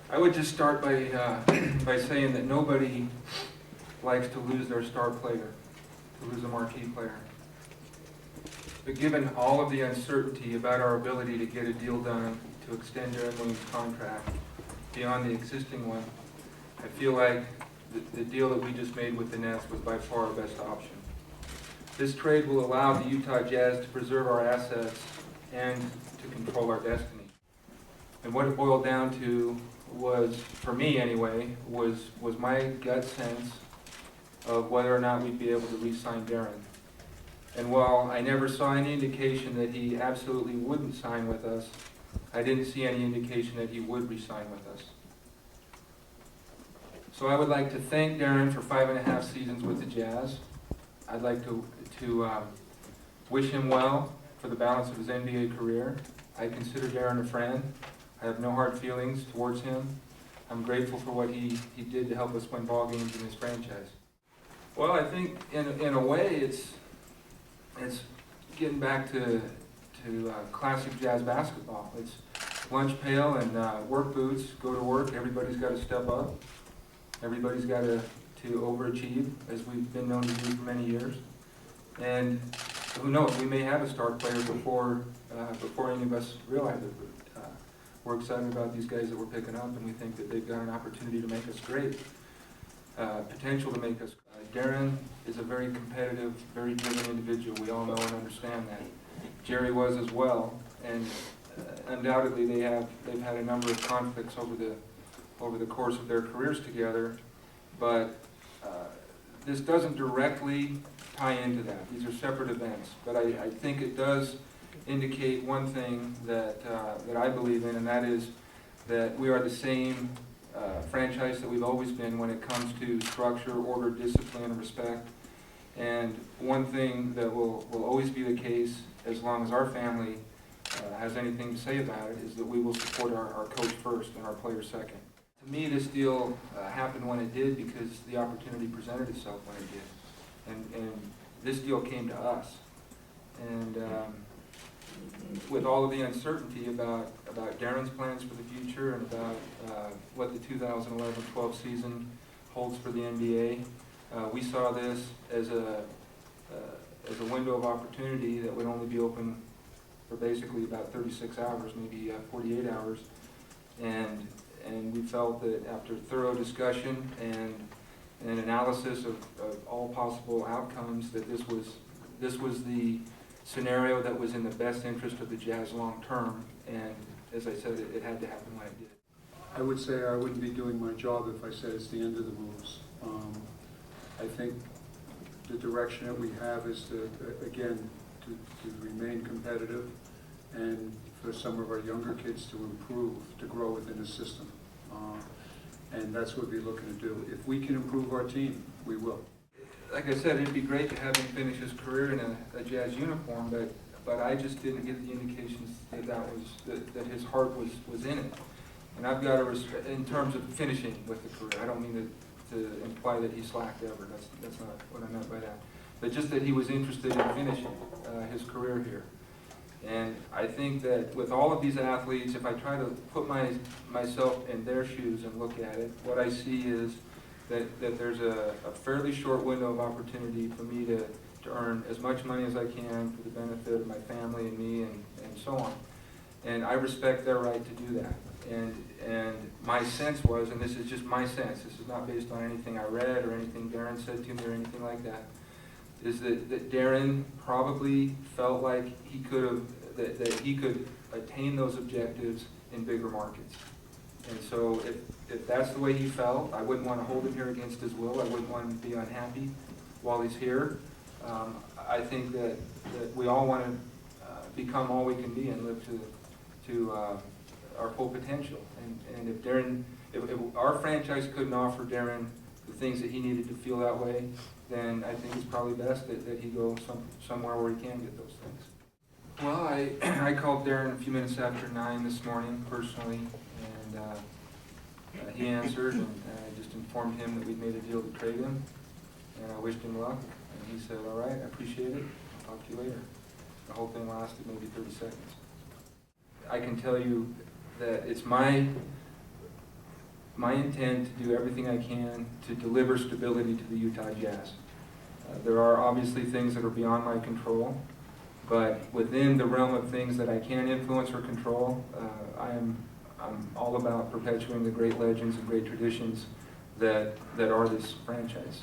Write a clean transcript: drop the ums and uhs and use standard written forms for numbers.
I would just start by by saying that nobody likes to lose their star player, to lose a marquee player. But given all of the uncertainty about our ability to get a deal done to extend Deron Williams' contract beyond the existing one, I feel like the deal that we just made with the Nets was by far our best option. This trade will allow the Utah Jazz to preserve our assets and to control our destiny. And what it boiled down to was, for me anyway, was my gut sense of whether or not we'd be able to re-sign Deron. And while I never saw any indication that he absolutely wouldn't sign with us, I didn't see any indication that he would re-sign with us. So I would like to thank Deron for 5.5 seasons with the Jazz. I'd like to wish him well for the balance of his NBA career. I consider Deron a friend. I have no hard feelings towards him. I'm grateful for what he did to help us win ball games in his franchise. Well, I think in a way it's getting back to classic Jazz basketball. It's lunch pail and work boots, go to work. Everybody's got to step up. Everybody's got to overachieve, as we've been known to do for many years. And who knows, we may have a star player before any of us realize it. We're excited about these guys that we're picking up, and we think that they've got an opportunity to make us great, potential to make us. Deron is a very competitive, very driven individual. We all know and understand that. Jerry was as well, and undoubtedly they've had a number of conflicts over the course of their careers together, but this doesn't directly tie into that. These are separate events, but I think it does indicate one thing that I believe in, and that is that we are the same franchise that we've always been when it comes to structure, order, discipline, and respect. And one thing that will always be the case as long as our family has anything to say about it is that we will support our coach first and our players second. To me, this deal happened when it did because the opportunity presented itself when it did. And this deal came to us. And with all of the uncertainty about Deron's plans for the future and about what the 2011-12 season holds for the NBA, we saw this as a window of opportunity that would only be open for basically about 36 hours, maybe 48 hours. And we felt that after thorough discussion and analysis of all possible outcomes, that this was the scenario that was in the best interest of the Jazz long term, and as I said, it had to happen when it did. I would say I wouldn't be doing my job if I said it's the end of the moves. I think the direction that we have is to remain competitive and for some of our younger kids to improve, to grow within the system. And that's what we're looking to do. If we can improve our team, we will. Like I said, it'd be great to have him finish his career in a Jazz uniform, but I just didn't get the indications that his heart was in it. And I've got to in terms of finishing with the career. I don't mean to imply that he slacked ever. That's not what I meant by that. But just that he was interested in finishing his career here. And I think that with all of these athletes, if I try to put myself in their shoes and look at it, what I see is that there's a fairly short window of opportunity for me to earn as much money as I can for the benefit of my family and me and so on. And I respect their right to do that. And my sense was, and this is just my sense, this is not based on anything I read or anything Deron said to me or anything like that, is that Deron probably felt like he could attain those objectives in bigger markets. And so if that's the way he felt, I wouldn't want to hold him here against his will. I wouldn't want him to be unhappy while he's here. I think that we all want to become all we can be and live to our full potential. And if our franchise couldn't offer Deron the things that he needed to feel that way, then I think it's probably best that he go somewhere where he can get those things. Well, I called Deron a few minutes after 9 this morning personally, and he answered, and I just informed him that we'd made a deal to trade him, and I wished him luck, and he said, all right, I appreciate it, I'll talk to you later. The whole thing lasted maybe 30 seconds. I can tell you that it's my my intent to do everything I can to deliver stability to the Utah Jazz. There are obviously things that are beyond my control, but within the realm of things that I can influence or control, I'm all about perpetuating the great legends and great traditions that are this franchise.